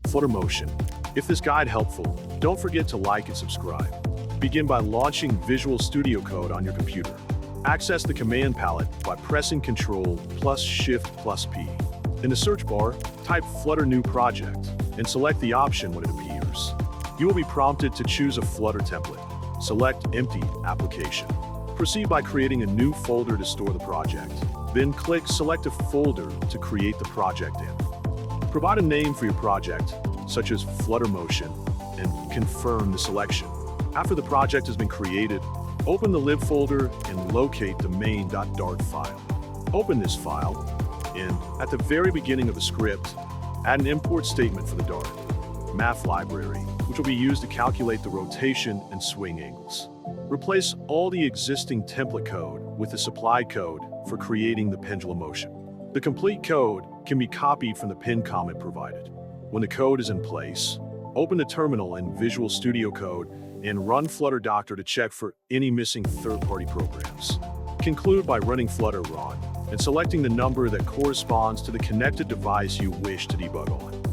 Flutter motion. If this guide helpful, don't forget to like and subscribe. Begin by launching Visual Studio Code on your computer. Access the command palette by pressing Ctrl+Shift+P. In the search bar, type Flutter New Project and select the option when it appears. You will be prompted to choose a Flutter template. Select Empty Application. Proceed by creating a new folder to store the project. Then click Select a folder to create the project in. Provide a name for your project, such as Flutter Motion, and confirm the selection. After the project has been created, open the lib folder and locate the main.dart file. Open this file, and at the very beginning of the script, add an import statement for the Dart math library, which will be used to calculate the rotation and swing angles. Replace all the existing template code with the supplied code for creating the pendulum motion. The complete code can be copied from the pinned comment provided. When the code is in place, open the terminal in Visual Studio Code and run Flutter Doctor to check for any missing third-party programs. Conclude by running Flutter Run and selecting the number that corresponds to the connected device you wish to debug on.